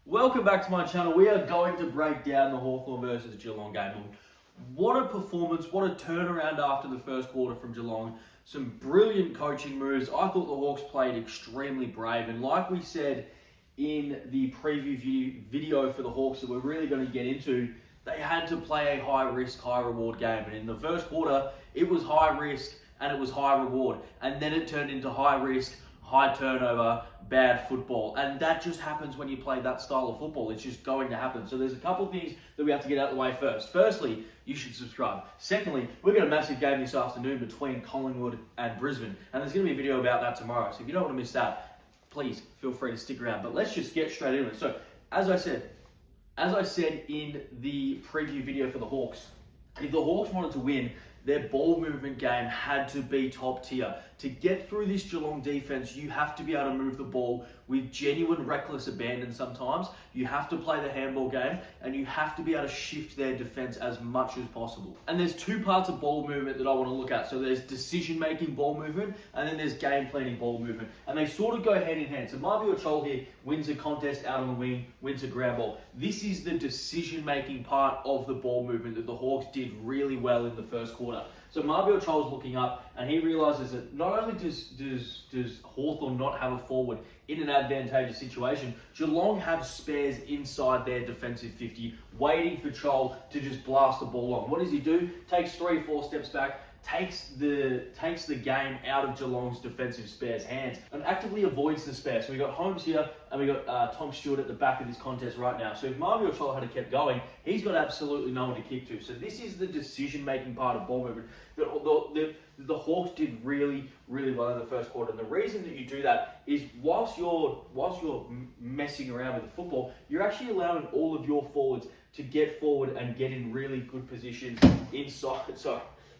Welcome back to my channel. We are going to break down the Hawthorn versus Geelong game. What a performance, what a turnaround after the first quarter from Geelong. Some brilliant coaching moves. I thought the Hawks played extremely brave, and like we said in the preview video for the Hawks that we're really going to get into, they had to play a high risk, high reward game. And in the first quarter, it was high risk and it was high reward. And then it turned into high risk, high turnover, bad football. And that just happens when you play that style of football. It's just going to happen. So there's a couple of things that we have to get out of the way first. Firstly, you should subscribe. Secondly, we've got a massive game this afternoon between Collingwood and Brisbane. And there's going to be a video about that tomorrow. So if you don't want to miss that, please feel free to stick around. But let's just get straight into it. So as I said in the preview video for the Hawks, if the Hawks wanted to win, their ball movement game had to be top tier. To get through this Geelong defense, you have to be able to move the ball with genuine reckless abandon sometimes. You have to play the handball game, and you have to be able to shift their defense as much as possible. And there's two parts of ball movement that I want to look at. So there's decision-making ball movement, and then there's game planning ball movement. And they sort of go hand in hand. So Marvio Chol here wins a contest out on the wing, wins a ground ball. This is the decision-making part of the ball movement that the Hawks did really well in the first quarter. So Marvio Chol's looking up, and he realises that not only does Hawthorn not have a forward in an advantageous situation, Geelong have spares inside their defensive 50, waiting for Chol to just blast the ball on. What does he do? Takes 3-4 steps back, takes the game out of Geelong's defensive spares' hands and actively avoids the spare. So we got Holmes here and we got Tom Stewart at the back of this contest right now. So if Marvio Chol had kept going, he's got absolutely no one to kick to. So this is the decision-making part of ball movement that the Hawks did really, really well in the first quarter. And the reason that you do that is whilst you're messing around with the football, you're actually allowing all of your forwards to get forward and get in really good positions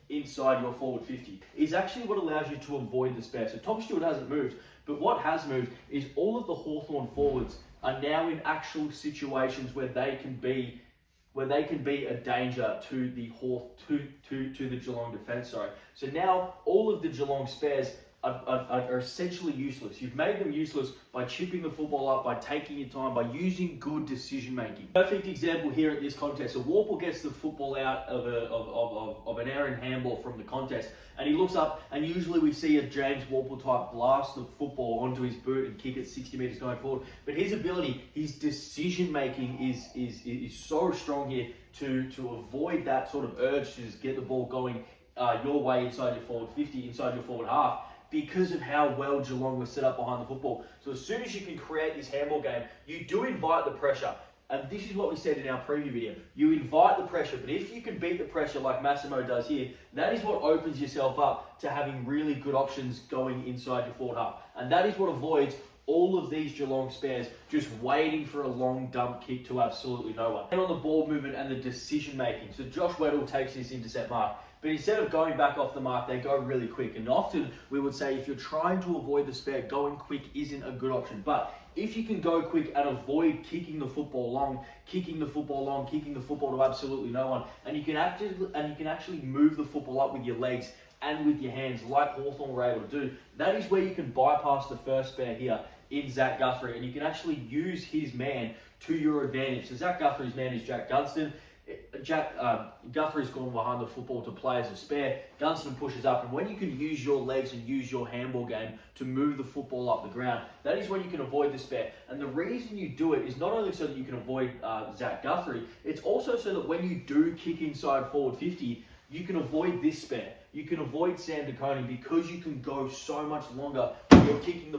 inside your forward 50 is actually what allows you to avoid the spare. So Tom Stewart hasn't moved, but what has moved is all of the Hawthorn forwards are now in actual situations where they can be a danger to the to the Geelong defence. So now all of the Geelong spares are essentially useless. You've made them useless by chipping the football up, by taking your time, by using good decision making. Perfect example here at this contest. So Warple gets the football out of an errant handball from the contest, and he looks up, and usually we see a James Warple type blast the football onto his boot and kick it 60 metres going forward. But his ability, his decision making is so strong here to avoid that sort of urge to just get the ball going your way inside your forward 50, inside your forward half, because of how well Geelong was set up behind the football. So as soon as you can create this handball game, you do invite the pressure. And this is what we said in our preview video. You invite the pressure, but if you can beat the pressure like Massimo does here, that is what opens yourself up to having really good options going inside your forward half. And that is what avoids all of these Geelong spares just waiting for a long dump kick to absolutely no one. And on the ball movement and the decision making. So Josh Weddle takes this intercept mark, but instead of going back off the mark, they go really quick. And often we would say if you're trying to avoid the spare, going quick isn't a good option. But if you can go quick and avoid kicking the football long, kicking the football to absolutely no one, and you can actually move the football up with your legs and with your hands like Hawthorn were able to do, that is where you can bypass the first spare here in Zach Guthrie, and you can actually use his man to your advantage. So Zach Guthrie's man is Jack Gunston. Guthrie's gone behind the football to play as a spare. Gunston pushes up, and when you can use your legs and use your handball game to move the football up the ground, that is when you can avoid the spare. And the reason you do it is not only so that you can avoid Zach Guthrie, it's also so that when you do kick inside forward 50, you can avoid this spare. You can avoid Sam DeConey because you can go so much longer when you're kicking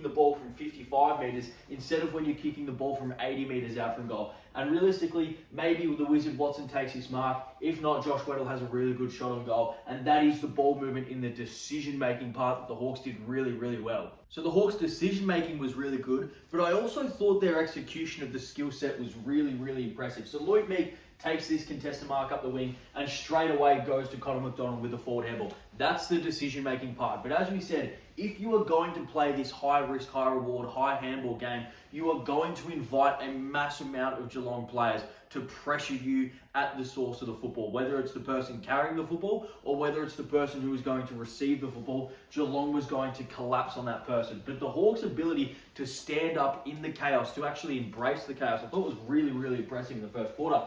the ball from 55 metres instead of when you're kicking the ball from 80 metres out from goal. And realistically, maybe the Wizard Watson takes his mark. If not, Josh Weddle has a really good shot on goal. And that is the ball movement in the decision-making part that the Hawks did really, really well. So the Hawks' decision-making was really good, but I also thought their execution of the skill set was really, really impressive. So Lloyd Meek takes this contested mark up the wing, and straight away goes to Connor McDonald with the forward handball. That's the decision-making part. But as we said, if you are going to play this high-risk, high-reward, high handball game, you are going to invite a massive amount of Geelong players to pressure you at the source of the football. Whether it's the person carrying the football or whether it's the person who is going to receive the football, Geelong was going to collapse on that person. But the Hawks' ability to stand up in the chaos, to actually embrace the chaos, I thought was really, really impressive in the first quarter.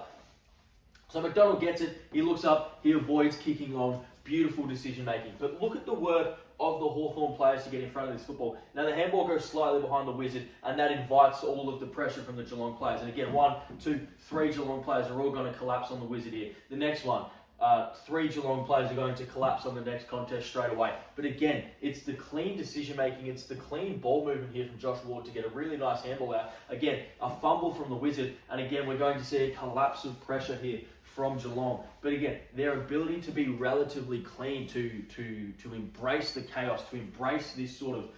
So McDonald gets it, he looks up, he avoids kicking long, beautiful decision making. But look at the work of the Hawthorn players to get in front of this football. Now the handball goes slightly behind the Wizard, and that invites all of the pressure from the Geelong players. And again, 1, 2, 3 Geelong players are all going to collapse on the Wizard here. The next one, 3 Geelong players are going to collapse on the next contest straight away. But again, it's the clean decision making, it's the clean ball movement here from Josh Ward to get a really nice handball out. Again, a fumble from the Wizard, and again, we're going to see a collapse of pressure here from Geelong. But again, their ability to be relatively clean, to embrace the chaos, to embrace this sort of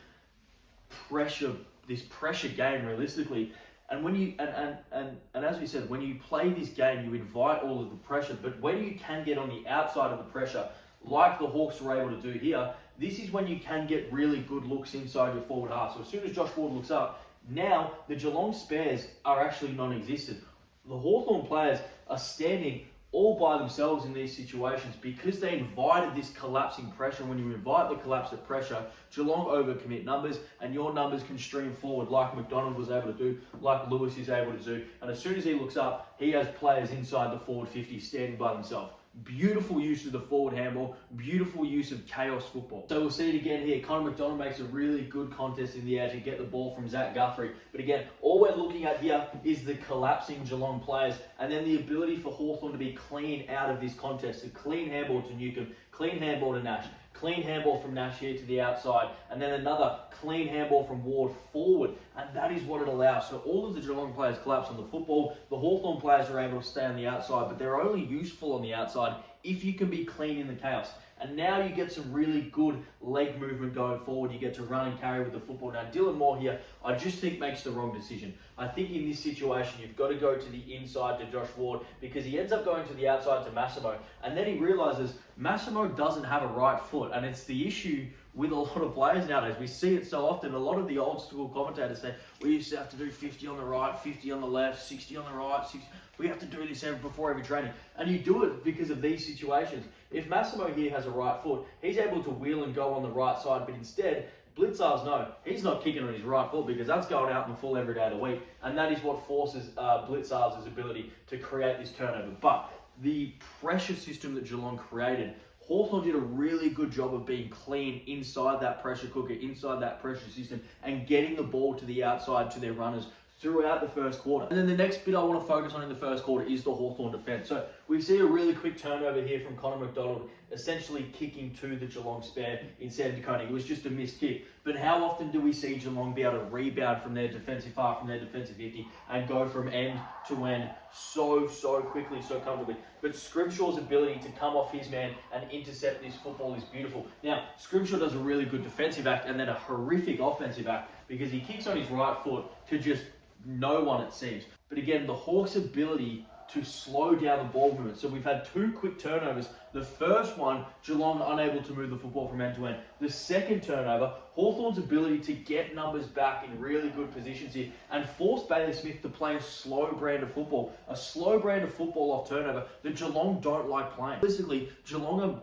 pressure, this pressure game realistically. And when you and as we said, when you play this game, you invite all of the pressure. But when you can get on the outside of the pressure, like the Hawks were able to do here, this is when you can get really good looks inside your forward half. So as soon as Josh Ward looks up, now the Geelong spares are actually non-existent. The Hawthorn players are standing all by themselves in these situations because they invited this collapsing pressure. When you invite the collapse of pressure, Geelong overcommit numbers, and your numbers can stream forward like McDonald was able to do, like Lewis is able to do. And as soon as he looks up, he has players inside the forward 50 standing by themselves. Beautiful use of the forward handball, beautiful use of chaos football. So we'll see it again here. Connor McDonald makes a really good contest in the air to get the ball from Zach Guthrie. But again, all we're looking at here is the collapsing Geelong players, and then the ability for Hawthorn to be clean out of this contest. A clean handball to Newcomb, clean handball to Nash, clean handball from Nash here to the outside, and then another clean handball from Ward forward, and that is what it allows. So all of the Geelong players collapse on the football. The Hawthorn players are able to stay on the outside, but they're only useful on the outside if you can be clean in the chaos. And now you get some really good leg movement going forward. You get to run and carry with the football. Now, Dylan Moore here, I just think makes the wrong decision. I think in this situation, you've got to go to the inside to Josh Ward because he ends up going to the outside to Massimo. And then he realises Massimo doesn't have a right foot. And it's the issue with a lot of players nowadays. We see it so often. A lot of the old school commentators say, we used to have to do 50 on the right, 50 on the left, 60 on the right, 60. We have to do this before every training. And you do it because of these situations. If Massimo here has a right foot, he's able to wheel and go on the right side, but instead, Blitzars, no, he's not kicking on his right foot because that's going out in the full every day of the week. And that is what forces Blitzars' ability to create this turnover. But the pressure system that Geelong created, Hawthorn did a really good job of being clean inside that pressure cooker, inside that pressure system, and getting the ball to the outside to their runners throughout the first quarter. And then the next bit I want to focus on in the first quarter is the Hawthorn defence. So we see a really quick turnover here from Connor McDonald, essentially kicking to the Geelong spare instead of DeConey. It was just a missed kick. But how often do we see Geelong be able to rebound from their defensive half, from their defensive 50, and go from end to end so quickly, so comfortably? But Scrimshaw's ability to come off his man and intercept this football is beautiful. Now, Scrimshaw does a really good defensive act and then a horrific offensive act because he kicks on his right foot to just no one, it seems. But again, the Hawks' ability to slow down the ball movement. So we've had 2 quick turnovers. The first one, Geelong unable to move the football from end to end. The second turnover, Hawthorn's ability to get numbers back in really good positions here and force Bailey Smith to play a slow brand of football. A slow brand of football off turnover that Geelong don't like playing. Basically, Geelong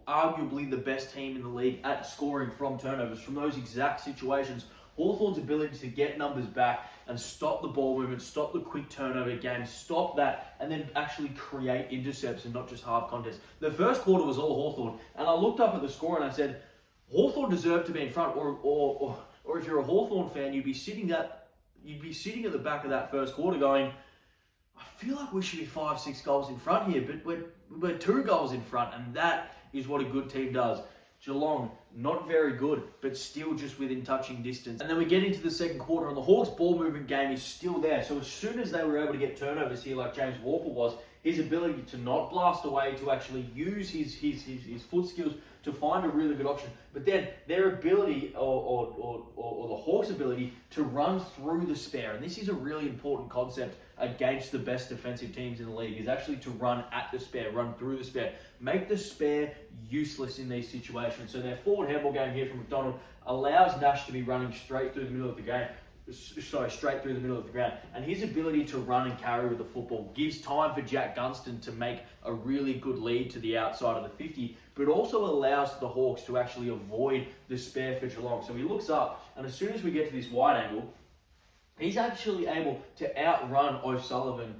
are arguably the best team in the league at scoring from turnovers, from those exact situations. Hawthorn's ability to get numbers back and stop the ball movement, stop the quick turnover game, stop that, and then actually create intercepts and not just half contests. The first quarter was all Hawthorn, and I looked up at the score and I said, Hawthorn deserved to be in front, or if you're a Hawthorn fan, you'd be sitting at the back of that first quarter going, I feel like we should be 5-6 goals in front here, but we're 2 goals in front, and that is what a good team does. Geelong, not very good, but still just within touching distance. And then we get into the second quarter, and the Hawks' ball movement game is still there. So as soon as they were able to get turnovers here, like James Walker was, his ability to not blast away, to actually use his foot skills to find a really good option. But then their ability, or the Hawks' ability, to run through the spare. And this is a really important concept against the best defensive teams in the league, is actually to run at the spare, run through the spare. Make the spare useless in these situations. So their forward handball game here from McDonald allows Nash to be running straight through the middle of the game. Straight through the middle of the ground. And his ability to run and carry with the football gives time for Jack Gunston to make a really good lead to the outside of the 50, but also allows the Hawks to actually avoid the spare for Geelong. So he looks up, and as soon as we get to this wide angle, he's actually able to outrun O'Sullivan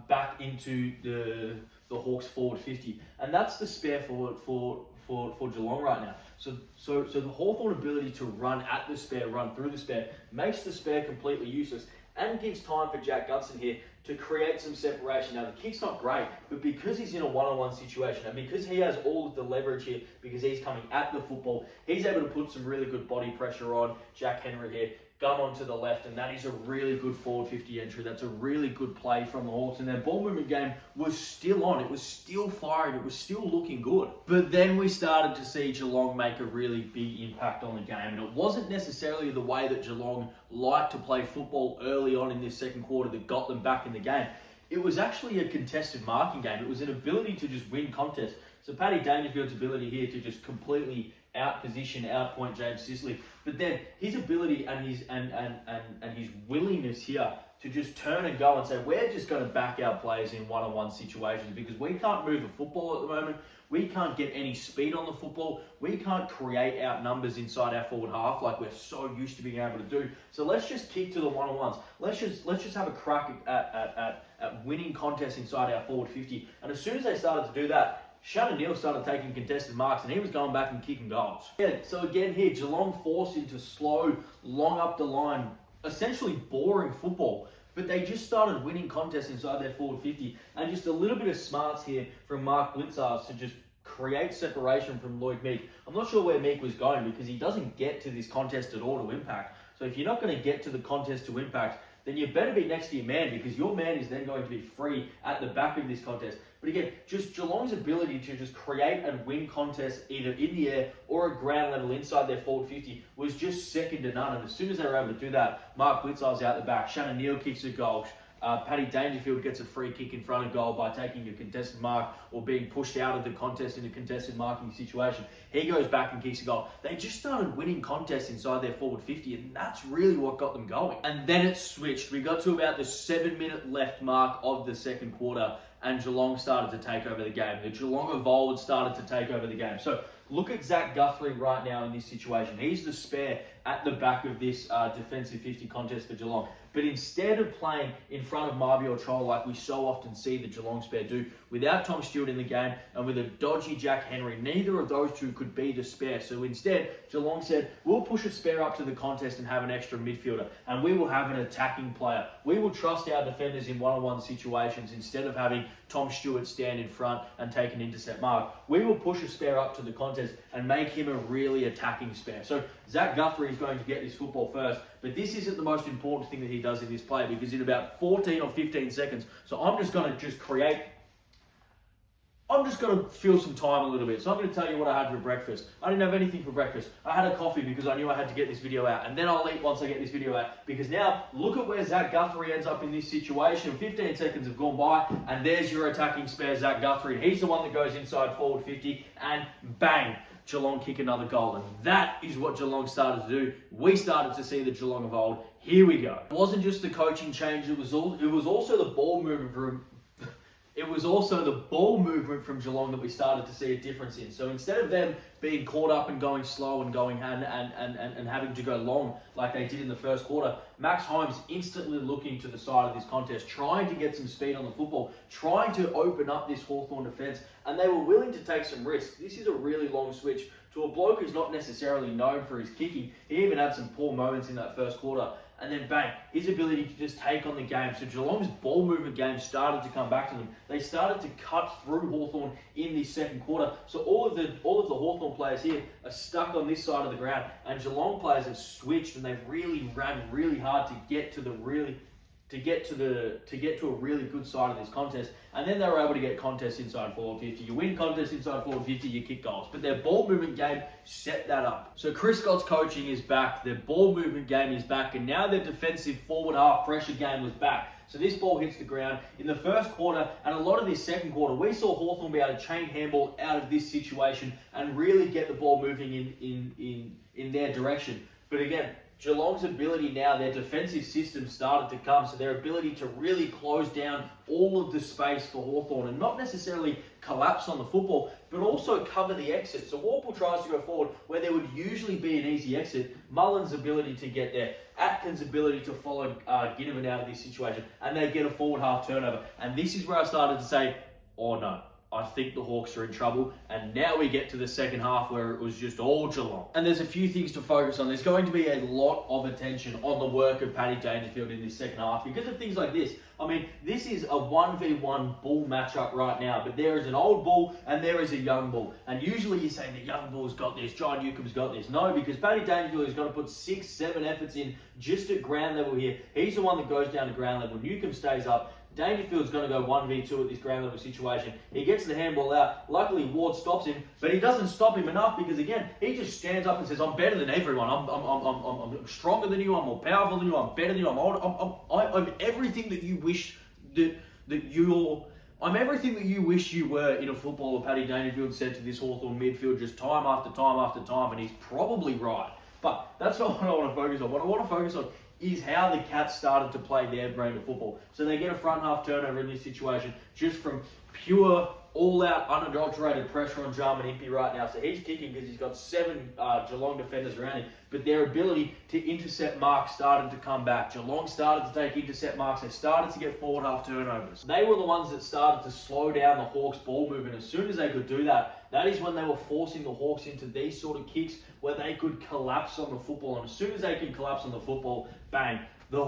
back into the Hawks forward 50. And that's the spare for Geelong right now. So the Hawthorn ability to run at the spare, run through the spare, makes the spare completely useless and gives time for Jack Gunston here to create some separation. Now, the kick's not great, but because he's in a one-on-one situation and because he has all of the leverage here, because he's coming at the football, he's able to put some really good body pressure on Jack Henry here, gun onto the left, and that is a really good forward 50 entry. That's a really good play from the Hawks, and their ball movement game was still on. It was still firing. It was still looking good. But then we started to see Geelong make a really big impact on the game, and it wasn't necessarily the way that Geelong liked to play football early on in this second quarter that got them back in the game. It was actually a contested marking game. It was an ability to just win contests. So Paddy Dangerfield's ability here to just completely out-position, out-point James Sicily. But then his ability and his willingness here to just turn and go and say, we're just going to back our players in one-on-one situations because we can't move the football at the moment. We can't get any speed on the football. We can't create out numbers inside our forward half like we're so used to being able to do. So let's just kick to the one-on-ones. Let's just have a crack at winning contests inside our forward 50. And as soon as they started to do that, Shannon Neal started taking contested marks and he was going back and kicking goals. Yeah, so again here, Geelong forced into slow, long up the line, essentially boring football. But they just started winning contests inside their forward 50. And just a little bit of smarts here from Mark Blintzars to just create separation from Lloyd Meek. I'm not sure where Meek was going because he doesn't get to this contest at all to impact. So if you're not going to get to the contest to impact, then you better be next to your man because your man is then going to be free at the back of this contest. But again, just Geelong's ability to just create and win contests either in the air or at ground level inside their forward 50 was just second to none. And as soon as they were able to do that, Mark Blitzar's out the back, Shannon Neal kicks a goal, Paddy Dangerfield gets a free kick in front of goal by taking a contested mark or being pushed out of the contest in a contested marking situation. He goes back and kicks a goal. They just started winning contests inside their forward 50, and that's really what got them going. And then it switched. We got to about the 7-minute left mark of the second quarter, and Geelong started to take over the game. The Geelong of old started to take over the game. So look at Zach Guthrie right now in this situation. He's the spare at the back of this defensive 50 contest for Geelong. But instead of playing in front of Marby or Troll like we so often see the Geelong spare do, without Tom Stewart in the game and with a dodgy Jack Henry, neither of those two could be the spare. So instead, Geelong said, we'll push a spare up to the contest and have an extra midfielder, and we will have an attacking player. We will trust our defenders in one-on-one situations instead of having Tom Stewart stand in front and take an intercept mark. We will push a spare up to the contest and make him a really attacking spare. So Zach Guthrie is going to get this football first, but this isn't the most important thing that he does in this play because in about 14 or 15 seconds, so I'm just going to fill some time a little bit. So I'm going to tell you what I had for breakfast. I didn't have anything for breakfast. I had a coffee because I knew I had to get this video out. And then I'll eat once I get this video out. Because now, look at where Zach Guthrie ends up in this situation. 15 seconds have gone by. And there's your attacking spare, Zach Guthrie. He's the one that goes inside forward 50. And bang! Geelong kick another goal. And that is what Geelong started to do. We started to see the Geelong of old. Here we go. It wasn't just the coaching change. It was also the ball movement from Geelong that we started to see a difference in. So instead of them being caught up and going slow and going and having to go long like they did in the first quarter, Max Holmes instantly looking to the side of this contest, trying to get some speed on the football, trying to open up this Hawthorn defence, and they were willing to take some risks. This is a really long switch to a bloke who's not necessarily known for his kicking. He even had some poor moments in that first quarter. And then bang, his ability to just take on the game. So Geelong's ball movement game started to come back to them. They started to cut through Hawthorn in this second quarter. So all of the Hawthorn players here are stuck on this side of the ground, and Geelong players have switched and they've really ran really hard to get to get to a really good side of this contest, and then they were able to get contests inside forward 50. You win contests inside forward 50, you kick goals. But their ball movement game set that up. So Chris Scott's coaching is back, their ball movement game is back, and now their defensive forward half pressure game was back. So this ball hits the ground in the first quarter, and a lot of this second quarter, we saw Hawthorn be able to chain handball out of this situation and really get the ball moving in their direction. But again, Geelong's ability now, their defensive system started to come, so their ability to really close down all of the space for Hawthorn and not necessarily collapse on the football, but also cover the exit. So Warple tries to go forward where there would usually be an easy exit. Mullen's ability to get there, Atkins' ability to follow Ginnivan out of this situation, and they get a forward half turnover. And this is where I started to say, oh no, I think the Hawks are in trouble. And now we get to the second half where it was just all Geelong. And there's a few things to focus on. There's going to be a lot of attention on the work of Paddy Dangerfield in this second half because of things like this. I mean, this is a 1v1 bull matchup right now, but there is an old bull and there is a young bull. And usually you say the young bull's got this, John Newcomb's got this. No, because Paddy Dangerfield is going to put 6-7 efforts in just at ground level here. He's the one that goes down to ground level. Newcomb stays up. Dangerfield's going to go 1v2 at this ground level situation. He gets the handball out. Luckily, Ward stops him, but he doesn't stop him enough because, again, he just stands up and says, I'm better than everyone. I'm stronger than you. I'm more powerful than you. I'm better than you. I'm everything that you wish I'm everything that you wish you were in a footballer, Paddy Dangerfield said to this Hawthorn midfield just time after time after time, and he's probably right. But that's not what I want to focus on. What I want to focus on is how the Cats started to play their brand of football. So they get a front half turnover in this situation just from pure, all-out, unadulterated pressure on Jarman Impey right now. So he's kicking because he's got 7 Geelong defenders around him. But their ability to intercept marks started to come back. Geelong started to take intercept marks. They started to get forward half turnovers. They were the ones that started to slow down the Hawks' ball movement. As soon as they could do that, that is when they were forcing the Hawks into these sort of kicks where they could collapse on the football. And as soon as they can collapse on the football, bang, the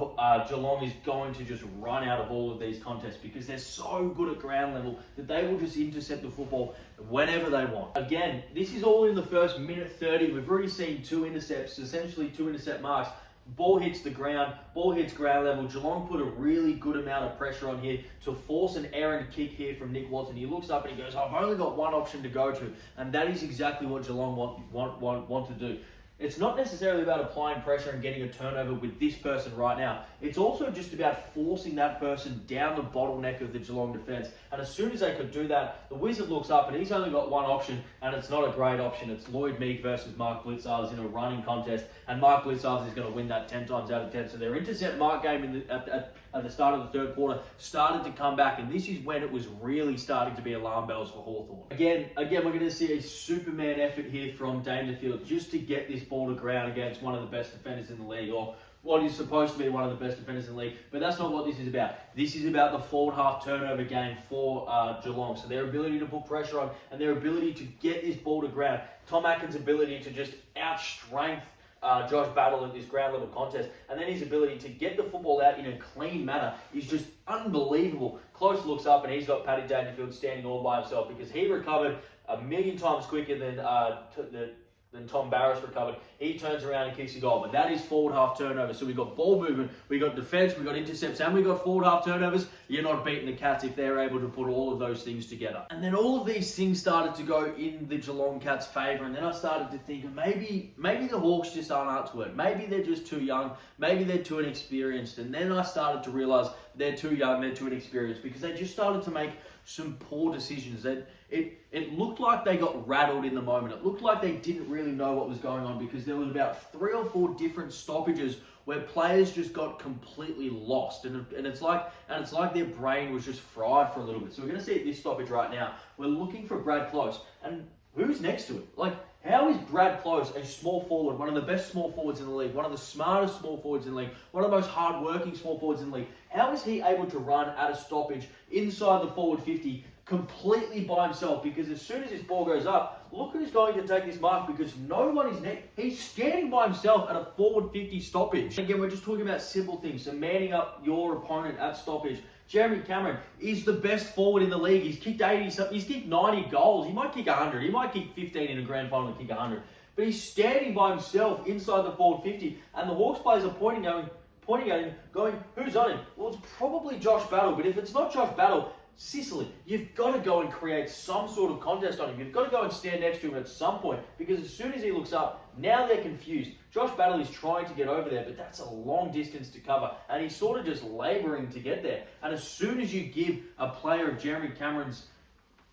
Geelong is going to just run out of all of these contests because they're so good at ground level that they will just intercept the football whenever they want. Again, this is all in the first minute 30. We've already seen 2 intercepts, essentially 2 intercept marks. Ball hits the ground, ball hits ground level. Geelong put a really good amount of pressure on here to force an errant kick here from Nick Watson. He looks up and he goes, I've only got one option to go to. And that is exactly what Geelong want to do. It's not necessarily about applying pressure and getting a turnover with this person right now. It's also just about forcing that person down the bottleneck of the Geelong defence. And as soon as they could do that, the Wizard looks up and he's only got one option, and it's not a great option. It's Lloyd Meek versus Mark Blitzarves in a running contest, and Mark Blitzarves is going to win that 10 times out of 10. So their intercept mark game at the start of the third quarter started to come back, and this is when it was really starting to be alarm bells for Hawthorn. Again, we're going to see a Superman effort here from Dangerfield just to get this ball to ground against one of the best defenders in the league, or what is supposed to be one of the best defenders in the league. But that's not what this is about. This is about the forward half turnover game for Geelong. So their ability to put pressure on and their ability to get this ball to ground. Tom Atkins' ability to just out-strength Josh Battle at this ground level contest, and then his ability to get the football out in a clean manner is just unbelievable. Close looks up and he's got Paddy Dangerfield standing all by himself because he recovered 1,000,000 times quicker than Tom Barris recovered. He turns around and kicks a goal. But that is forward half turnover. So we've got ball movement, we've got defence, we've got intercepts, and we've got forward half turnovers. You're not beating the Cats if they're able to put all of those things together. And then all of these things started to go in the Geelong Cats' favour. And then I started to think maybe the Hawks just aren't up to it. Maybe they're just too young. Maybe they're too inexperienced. And then I started to realise they're too young, they're too inexperienced because they just started to make some poor decisions. It looked like they got rattled in the moment. It looked like they didn't really know what was going on because there was about 3 or 4 different stoppages where players just got completely lost, and it's like their brain was just fried for a little bit. So we're going to see at this stoppage right now. We're looking for Brad Close, and who's next to it? Like, how is Brad Close a small forward, one of the best small forwards in the league, one of the smartest small forwards in the league, one of the most hard-working small forwards in the league? How is he able to run at a stoppage inside the forward 50 completely by himself? Because as soon as this ball goes up, look who's going to take this mark because no one is next. He's standing by himself at a forward 50 stoppage. Again, we're just talking about simple things. So manning up your opponent at stoppage. Jeremy Cameron is the best forward in the league. He's kicked 80, he's kicked 90 goals. He might kick 100. He might kick 15 in a grand final and kick 100. But he's standing by himself inside the forward 50. And the Hawks players are pointing going, pointing at him, going, who's on him? Well, it's probably Josh Battle, but if it's not Josh Battle, Sicily, you've got to go and create some sort of contest on him. You've got to go and stand next to him at some point, because as soon as he looks up, now they're confused. Josh Battle is trying to get over there, but that's a long distance to cover, and he's sort of just labouring to get there. And as soon as you give a player of Jeremy Cameron's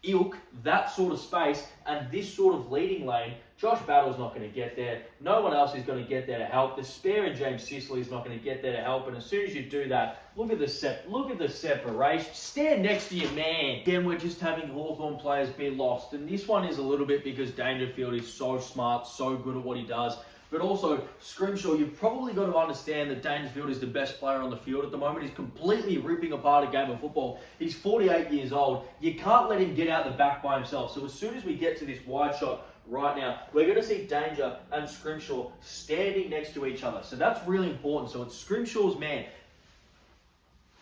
ilk that sort of space and this sort of leading lane, Josh Battle's not going to get there. No one else is going to get there to help. The spare in James Sicily is not going to get there to help. And as soon as you do that, look at the separation. Stand next to your man. Then we're just having Hawthorn players be lost. And this one is a little bit because Dangerfield is so smart, so good at what he does. But also, Scrimshaw, you've probably got to understand that Dangerfield is the best player on the field at the moment. He's completely ripping apart a game of football. He's 48 years old. You can't let him get out the back by himself. So as soon as we get to this wide shot right now, we're going to see Danger and Scrimshaw standing next to each other. So that's really important. So it's Scrimshaw's man.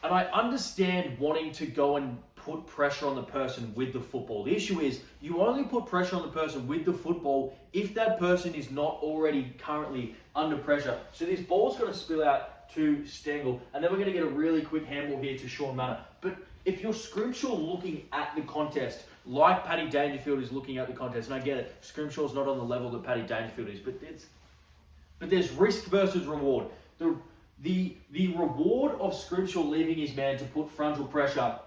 And I understand wanting to go and put pressure on the person with the football. The issue is you only put pressure on the person with the football if that person is not already currently under pressure. So this ball's going to spill out to Stengel, and then we're going to get a really quick handball here to Sean Manor. But if you're Scrimshaw looking at the contest, like Paddy Dangerfield is looking at the contest, and I get it, Scrimshaw's not on the level that Paddy Dangerfield is, but there's risk versus reward. The reward of Scrimshaw leaving his man to put frontal pressure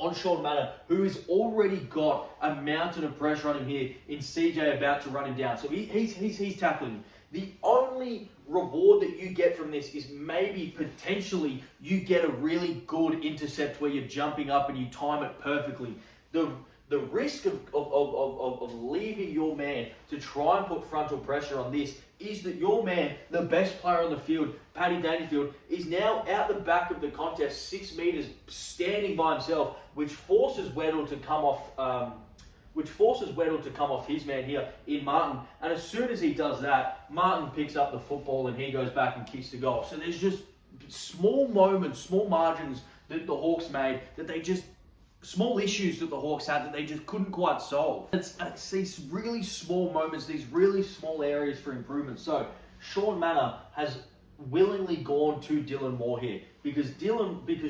on Sean Manor, who has already got a mountain of pressure on him here in CJ about to run him down. So he's tackling him. The only reward that you get from this is maybe potentially you get a really good intercept where you're jumping up and you time it perfectly. The risk of leaving your man to try and put frontal pressure on this is that your man, the best player on the field, Paddy Dangerfield, is now out the back of the contest, 6 metres, standing by himself, which forces Weddle to come off his man here in Martin. And as soon as he does that, Martin picks up the football and he goes back and kicks the goal. So there's just small moments, small margins that the Hawks made that they just small issues that the Hawks had that they just couldn't quite solve. It's these really small moments, these really small areas for improvement. So Sean Manor has willingly gone to Dylan Moore here because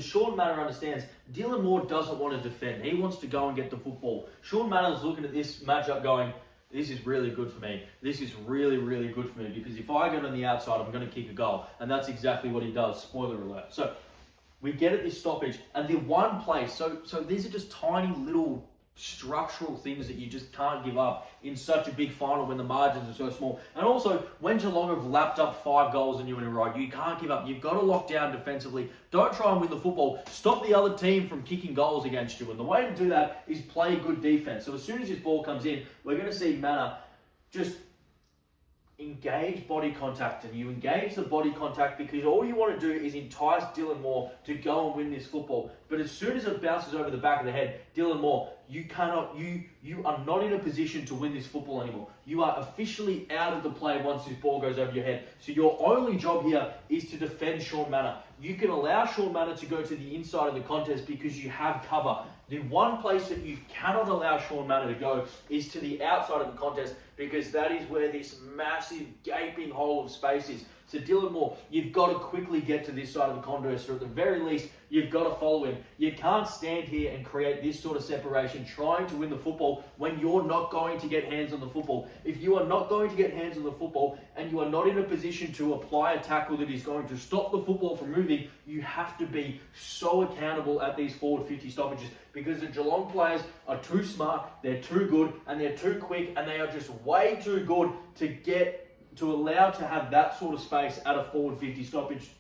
Sean Manor understands Dylan Moore doesn't want to defend. He wants to go and get the football. Sean Manor's looking at this matchup going, this is really good for me. This is really, really good for me because if I get on the outside, I'm going to kick a goal. And that's exactly what he does. Spoiler alert. So we get at this stoppage, and the one place, so these are just tiny little structural things that you just can't give up in such a big final when the margins are so small. And also, when Geelong have lapped up 5 goals on you in a row, you can't give up. You've got to lock down defensively. Don't try and win the football. Stop the other team from kicking goals against you. And the way to do that is play good defense. So as soon as this ball comes in, we're going to see Manor just engage body contact, and you engage the body contact because all you want to do is entice Dylan Moore to go and win this football. But as soon as it bounces over the back of the head, Dylan Moore, you are not in a position to win this football anymore. You are officially out of the play once this ball goes over your head. So your only job here is to defend Sean Manor. You can allow Sean Manor to go to the inside of the contest because you have cover. The one place that you cannot allow Sean Manor to go is to the outside of the contest because that is where this massive gaping hole of space is. So Dylan Moore, you've got to quickly get to this side of the contest, or at the very least, you've got to follow him. You can't stand here and create this sort of separation trying to win the football when you're not going to get hands on the football. If you are not going to get hands on the football and you are not in a position to apply a tackle that is going to stop the football from moving, you have to be so accountable at these forward 50 stoppages because the Geelong players are too smart, they're too good, and they're too quick, and they are just way too good to allow to have that sort of space at a forward 50 stoppage.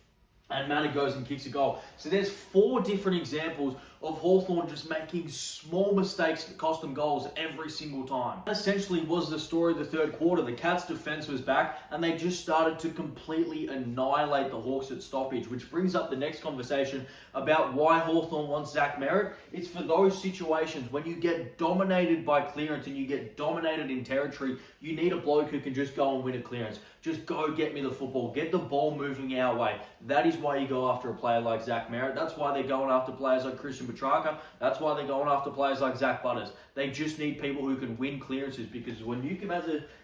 And Manor goes and kicks a goal. So there's 4 different examples of Hawthorn just making small mistakes that cost them goals every single time. That essentially was the story of the third quarter. The Cats' defence was back and they just started to completely annihilate the Hawks at stoppage, which brings up the next conversation about why Hawthorn wants Zach Merritt. It's for those situations when you get dominated by clearance and you get dominated in territory, you need a bloke who can just go and win a clearance. Just go get me the football. Get the ball moving our way. That is why you go after a player like Zach Merritt. That's why they're going after players like Christian Petrarca. That's why they're going after players like Zach Butters. They just need people who can win clearances because when Newcomb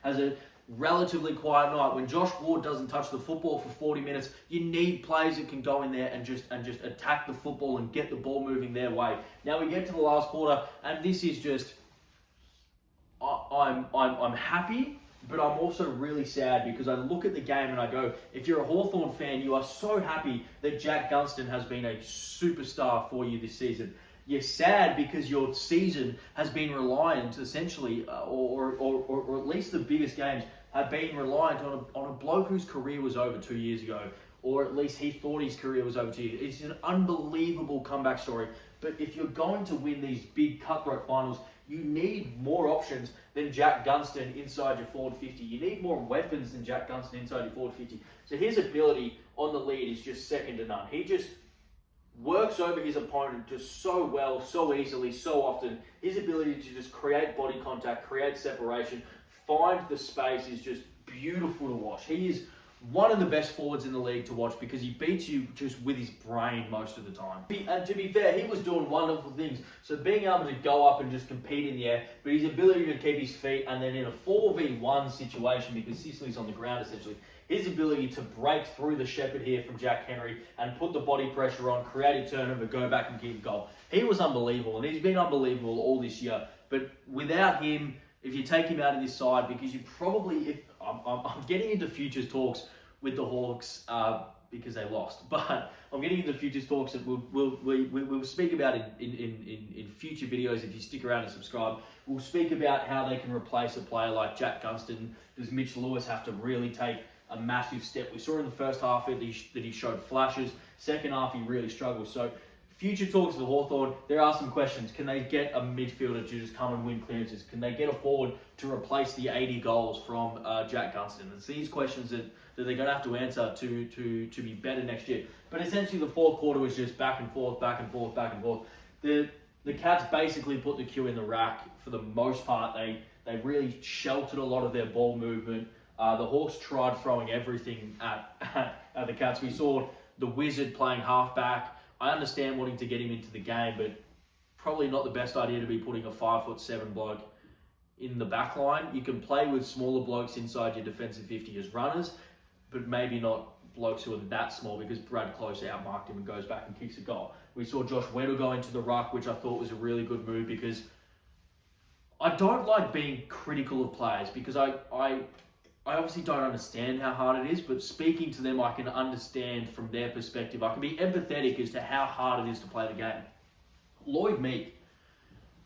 has relatively quiet night. When Josh Ward doesn't touch the football for 40 minutes, you need players that can go in there and just attack the football and get the ball moving their way. Now we get to the last quarter, and this is just, I'm happy, but I'm also really sad because I look at the game and I go, if you're a Hawthorn fan, you are so happy that Jack Gunston has been a superstar for you this season. You're sad because your season has been reliant, essentially, or at least the biggest games have been reliant on a bloke whose career was over 2 years ago, or at least he thought his career was over 2 years. It's an unbelievable comeback story. But if you're going to win these big cutthroat finals, you need more options than Jack Gunston inside your forward 50. You need more weapons than Jack Gunston inside your forward 50. So his ability on the lead is just second to none. He just works over his opponent just so well, so easily, so often. His ability to just create body contact, create separation, find the space is just beautiful to watch. He is one of the best forwards in the league to watch because he beats you just with his brain most of the time. And to be fair, he was doing wonderful things. So being able to go up and just compete in the air, but his ability to keep his feet, and then in a 4v1 situation, because Sicily's on the ground essentially, his ability to break through the shepherd here from Jack Henry and put the body pressure on, create a turnover, go back and keep a goal. He was unbelievable, and he's been unbelievable all this year. But without him, if you take him out of this side, because you probably, I'm getting into futures talks with the Hawks because they lost, but I'm getting into futures talks that we'll speak about in future videos. If you stick around and subscribe, we'll speak about how they can replace a player like Jack Gunston. Does Mitch Lewis have to really take a massive step? We saw in the first half that he showed flashes. Second half, he really struggled. So future talks with Hawthorn, there are some questions. Can they get a midfielder to just come and win clearances? Can they get a forward to replace the 80 goals from Jack Gunston? It's these questions that they're going to have to answer to be better next year. But essentially, the fourth quarter was just back and forth, back and forth, back and forth. The Cats basically put the Q in the rack for the most part. They really sheltered a lot of their ball movement. The Hawks tried throwing everything at the Cats. We saw the Wizard playing halfback. I understand wanting to get him into the game, but probably not the best idea to be putting a 5'7" bloke in the back line. You can play with smaller blokes inside your defensive 50 as runners, but maybe not blokes who are that small, because Brad Close outmarked him and goes back and kicks a goal. We saw Josh Weddle go into the ruck, which I thought was a really good move, because I don't like being critical of players, because I obviously don't understand how hard it is, but speaking to them, I can understand from their perspective. I can be empathetic as to how hard it is to play the game. Lloyd Meek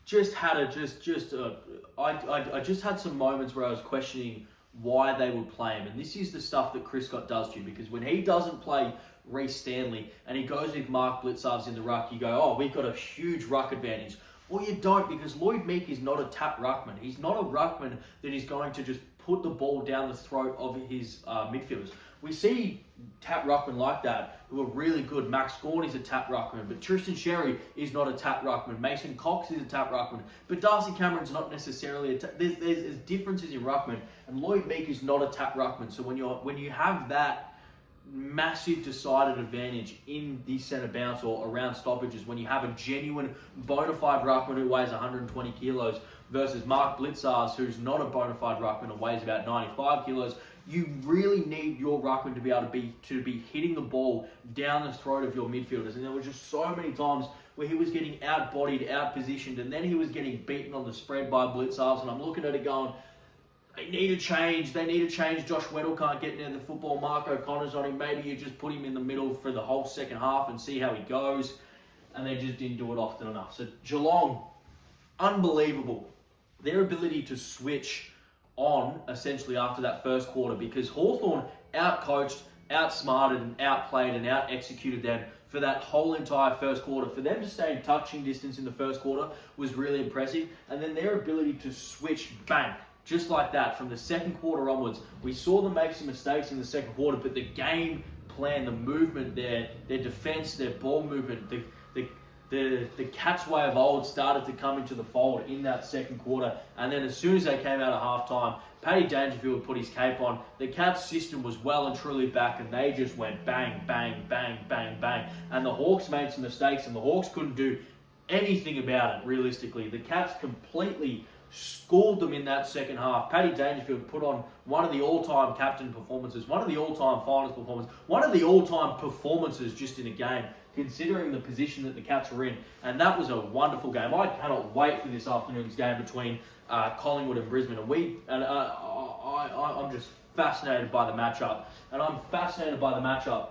just had I just had some moments where I was questioning why they would play him. And this is the stuff that Chris Scott does to you, because when he doesn't play Reece Stanley and he goes with Mark Blitzarves in the ruck, you go, oh, we've got a huge ruck advantage. Well, you don't, because Lloyd Meek is not a tap ruckman. He's not a ruckman that is going to just put the ball down the throat of his midfielders. We see tap ruckmen like that who are really good. Max Gawn is a tap ruckman, but Tristan Sherry is not a tap ruckman. Mason Cox is a tap ruckman, but Darcy Cameron's not necessarily a tap. There's differences in ruckman, and Lloyd Meek is not a tap ruckman. So when you have that massive decided advantage in the centre bounce or around stoppages, when you have a genuine bona fide ruckman who weighs 120 kilos versus Mark Blitzarves, who's not a bona fide ruckman and weighs about 95 kilos, you really need your ruckman to be able to be hitting the ball down the throat of your midfielders. And there were just so many times where he was getting out-bodied, out-positioned, and then he was getting beaten on the spread by Blitzarves, and I'm looking at it going, they need a change. Josh Weddle can't get near the football. Mark O'Connor's on him. Maybe you just put him in the middle for the whole second half and see how he goes. And they just didn't do it often enough. So Geelong, unbelievable. Their ability to switch on essentially after that first quarter, because Hawthorn out-coached, outsmarted and outplayed and out-executed them for that whole entire first quarter. For them to stay in touching distance in the first quarter was really impressive. And then their ability to switch, bang, just like that, from the second quarter onwards. We saw them make some mistakes in the second quarter, but the game plan, the movement, their defense, their ball movement, the Cats way of old started to come into the fold in that second quarter. And then as soon as they came out of halftime, Paddy Dangerfield put his cape on. The Cats system was well and truly back, and they just went bang, bang, bang, bang, bang. And the Hawks made some mistakes, and the Hawks couldn't do anything about it, realistically. The Cats completely schooled them in that second half. Paddy Dangerfield put on one of the all-time captain performances, one of the all-time finals performances, one of the all-time performances just in a game, considering the position that the Cats were in. And that was a wonderful game. I cannot wait for this afternoon's game between Collingwood and Brisbane. I'm just fascinated by the matchup. And I'm fascinated by the matchup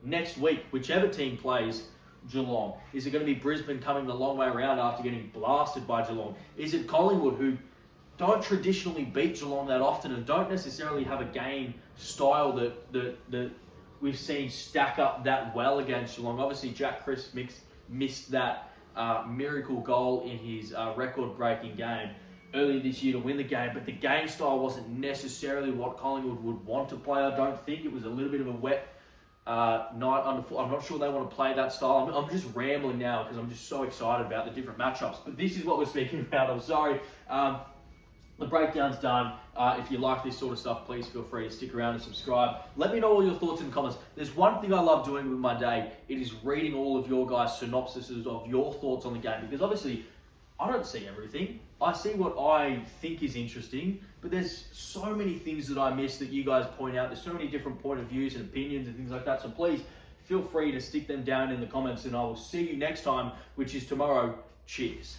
next week, whichever team plays Geelong. Is it going to be Brisbane coming the long way around after getting blasted by Geelong? Is it Collingwood, who don't traditionally beat Geelong that often and don't necessarily have a game style that we've seen stack up that well against Geelong? Obviously, Jack Crisp missed that miracle goal in his record-breaking game earlier this year to win the game, but the game style wasn't necessarily what Collingwood would want to play. I don't think it was a little bit of a wet night underfoot. I'm not sure they want to play that style. I'm just rambling now because I'm just so excited about the different matchups. But this is what we're speaking about. I'm sorry. The breakdown's done. If you like this sort of stuff, please feel free to stick around and subscribe. Let me know all your thoughts in the comments. There's one thing I love doing with my day. It is reading all of your guys' synopsises of your thoughts on the game. Because obviously, I don't see everything. I see what I think is interesting, but there's so many things that I miss that you guys point out. There's so many different point of views and opinions and things like that. So please feel free to stick them down in the comments, and I will see you next time, which is tomorrow. Cheers.